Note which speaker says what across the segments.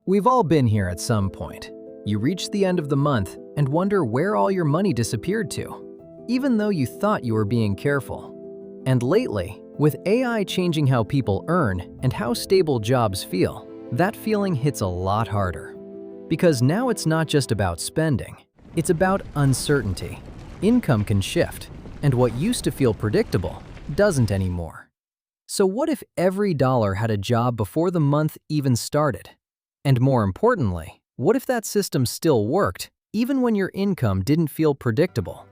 Speaker 1: We've all been here at some point. You reach the end of the month and wonder where all your money disappeared to, even though you thought you were being careful. And lately, with AI changing how people earn and how stable jobs feel, that feeling hits a lot harder. Because now it's not just about spending, it's about uncertainty. Income can shift, and what used to feel predictable doesn't anymore. So what if every dollar had a job before the month even started? And more importantly, what if that system still worked, even when your income didn't feel predictable?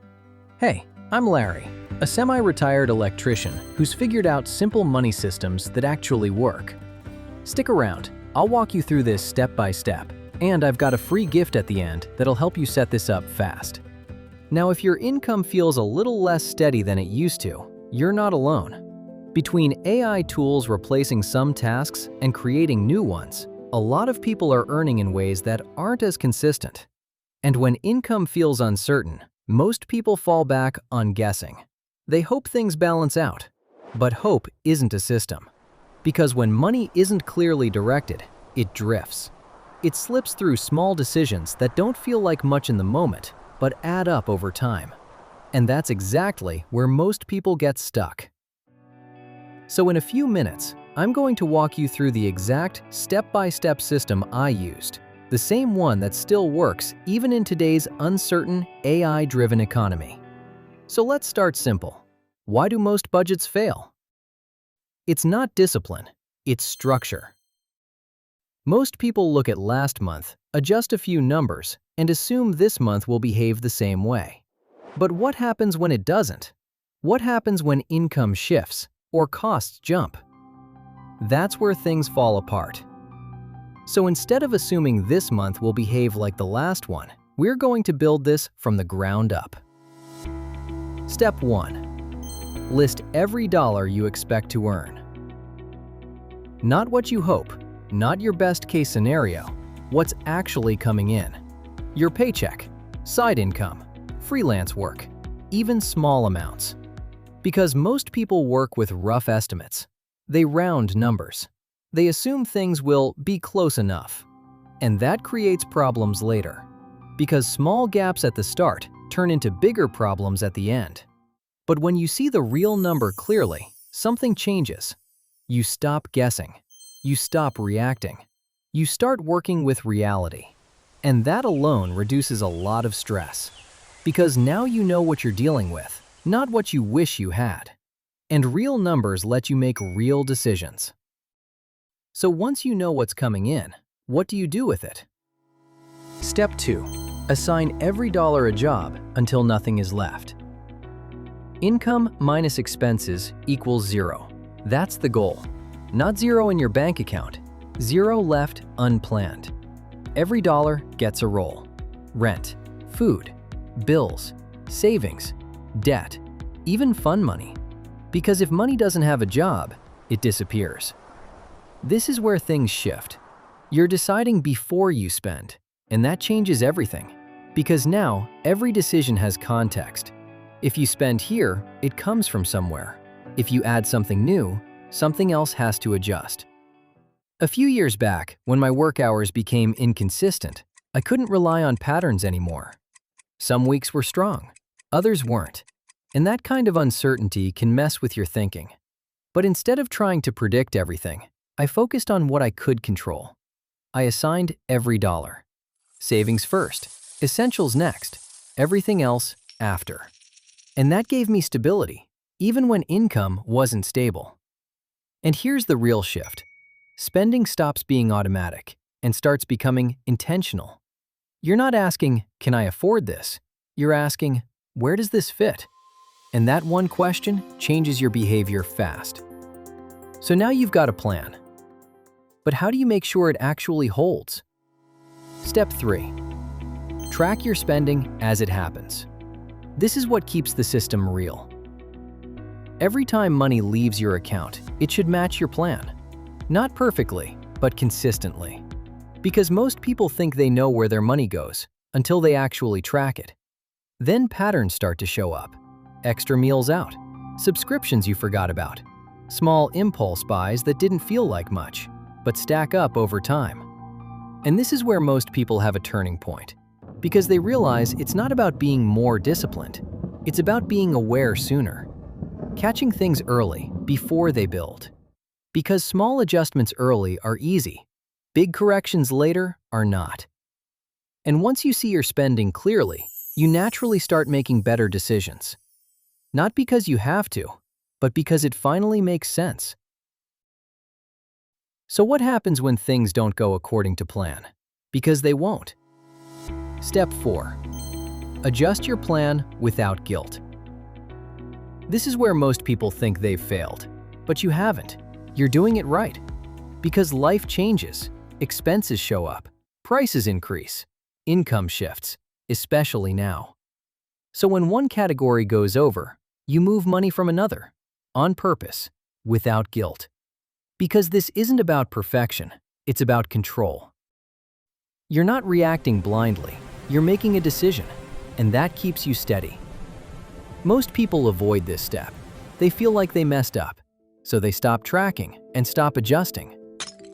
Speaker 1: Hey, I'm Larry, a semi-retired electrician who's figured out simple money systems that actually work. Stick around, I'll walk you through this step by step, and I've got a free gift at the end that'll help you set this up fast. Now, if your income feels a little less steady than it used to, you're not alone. Between AI tools replacing some tasks and creating new ones, a lot of people are earning in ways that aren't as consistent. And when income feels uncertain, most people fall back on guessing. They hope things balance out. But hope isn't a system. Because when money isn't clearly directed, it drifts. It slips through small decisions that don't feel like much in the moment, but add up over time. And that's exactly where most people get stuck. So in a few minutes, I'm going to walk you through the exact step-by-step system I used, the same one that still works even in today's uncertain, AI-driven economy. So let's start simple. Why do most budgets fail? It's not discipline, it's structure. Most people look at last month, adjust a few numbers, and assume this month will behave the same way. But what happens when it doesn't? What happens when income shifts or costs jump? That's where things fall apart. So instead of assuming this month will behave like the last one, we're going to build this from the ground up. Step 1. List every dollar you expect to earn. Not what you hope, not your best case scenario, what's actually coming in. Your paycheck, side income, freelance work, even small amounts. Because most people work with rough estimates. They round numbers. They assume things will be close enough. And that creates problems later. Because small gaps at the start turn into bigger problems at the end. But when you see the real number clearly, something changes. You stop guessing. You stop reacting. You start working with reality. And that alone reduces a lot of stress. Because now you know what you're dealing with, not what you wish you had. And real numbers let you make real decisions. So once you know what's coming in, what do you do with it? Step 2. Assign every dollar a job until nothing is left. Income minus expenses equals 0. That's the goal. Not 0 in your bank account. 0 left unplanned. Every dollar gets a roll. Rent, food, bills, savings, debt, even fun money. Because if money doesn't have a job, it disappears. This is where things shift. You're deciding before you spend, and that changes everything. Because now, every decision has context. If you spend here, it comes from somewhere. If you add something new, something else has to adjust. A few years back, when my work hours became inconsistent, I couldn't rely on patterns anymore. Some weeks were strong, others weren't. And that kind of uncertainty can mess with your thinking. But instead of trying to predict everything, I focused on what I could control. I assigned every dollar. Savings first, essentials next, everything else after. And that gave me stability, even when income wasn't stable. And here's the real shift. Spending stops being automatic and starts becoming intentional. You're not asking, can I afford this? You're asking, where does this fit? And that one question changes your behavior fast. So now you've got a plan. But how do you make sure it actually holds? Step 3. Track your spending as it happens. This is what keeps the system real. Every time money leaves your account, it should match your plan. Not perfectly, but consistently. Because most people think they know where their money goes until they actually track it. Then patterns start to show up. Extra meals out, subscriptions you forgot about, small impulse buys that didn't feel like much, but stack up over time. And this is where most people have a turning point, because they realize it's not about being more disciplined, it's about being aware sooner, catching things early before they build. Because small adjustments early are easy, big corrections later are not. And once you see your spending clearly, you naturally start making better decisions. Not because you have to, but because it finally makes sense. So what happens when things don't go according to plan? Because they won't. Step 4. Adjust your plan without guilt. This is where most people think they've failed, but you haven't. You're doing it right. Because life changes, expenses show up, prices increase, income shifts, especially now. So when one category goes over, you move money from another, on purpose, without guilt. Because this isn't about perfection, it's about control. You're not reacting blindly, you're making a decision, and that keeps you steady. Most people avoid this step. They feel like they messed up, so they stop tracking and stop adjusting.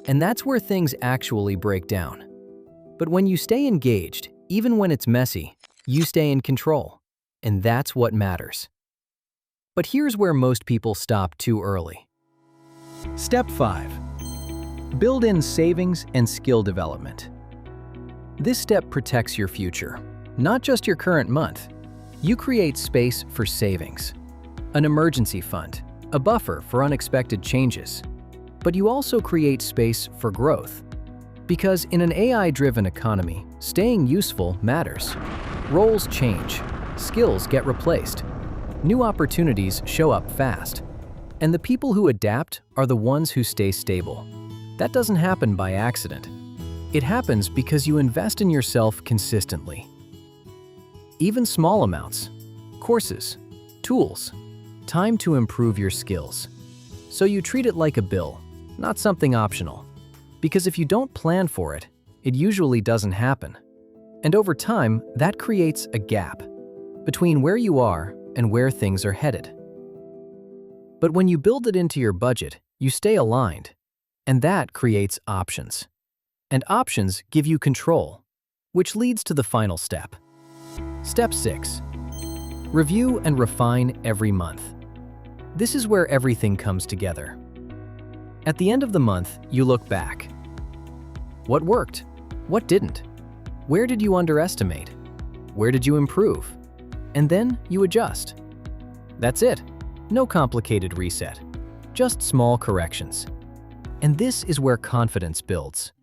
Speaker 1: And that's where things actually break down. But when you stay engaged, even when it's messy, you stay in control, and that's what matters. But here's where most people stop too early. Step 5. Build in savings and skill development. This step protects your future, not just your current month. You create space for savings, an emergency fund, a buffer for unexpected changes. But you also create space for growth. Because in an AI-driven economy, staying useful matters. Roles change, skills get replaced, new opportunities show up fast. And the people who adapt are the ones who stay stable. That doesn't happen by accident. It happens because you invest in yourself consistently. Even small amounts, courses, tools, time to improve your skills. So you treat it like a bill, not something optional. Because if you don't plan for it, it usually doesn't happen. And over time, that creates a gap between where you are and where things are headed. But when you build it into your budget, you stay aligned, and that creates options. And options give you control, which leads to the final step. Step 6. Review and refine every month. This is where everything comes together. At the end of the month, you look back. What worked? What didn't? Where did you underestimate? Where did you improve? And then you adjust. That's it. No complicated reset, just small corrections. And this is where confidence builds.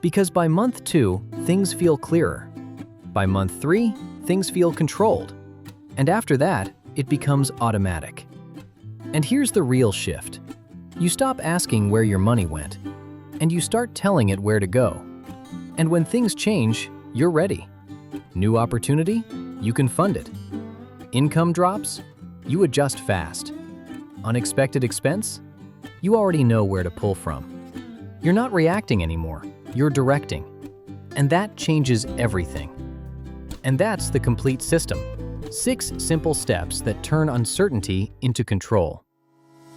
Speaker 1: Because by month 2, things feel clearer. By month 3, things feel controlled. And after that, it becomes automatic. And here's the real shift. You stop asking where your money went, and you start telling it where to go. And when things change, you're ready. New opportunity? You can fund it. Income drops? You adjust fast. Unexpected expense? You already know where to pull from. You're not reacting anymore, you're directing. And that changes everything. And that's the complete system. 6 simple steps that turn uncertainty into control.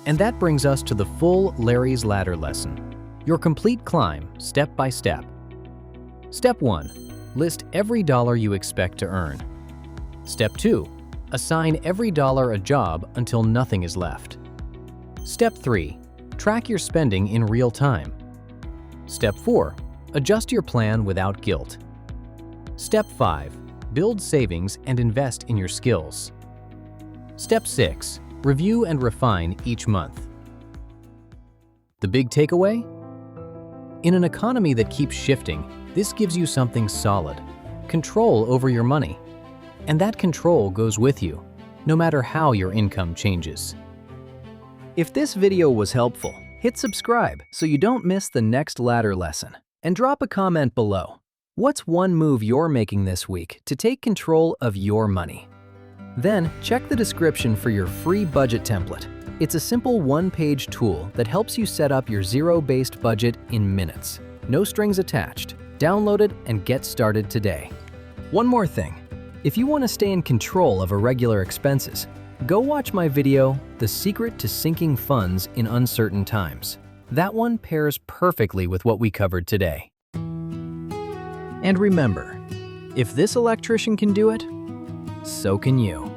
Speaker 1: And that brings us to the full Larry's Ladder lesson. Your complete climb, step by step. Step 1. List every dollar you expect to earn. Step 2. Assign every dollar a job until nothing is left. Step 3. Track your spending in real time. Step 4. Adjust your plan without guilt. Step 5. Build savings and invest in your skills. Step 6. Review and refine each month. The big takeaway? In an economy that keeps shifting, this gives you something solid, control over your money. And that control goes with you, no matter how your income changes. If this video was helpful, hit subscribe so you don't miss the next ladder lesson. And drop a comment below. What's one move you're making this week to take control of your money? Then check the description for your free budget template. It's a simple one-page tool that helps you set up your zero-based budget in minutes. No strings attached. Download it and get started today. One more thing. If you want to stay in control of irregular expenses, go watch my video, The Secret to Sinking Funds in Uncertain Times. That one pairs perfectly with what we covered today. And remember, if this electrician can do it, so can you.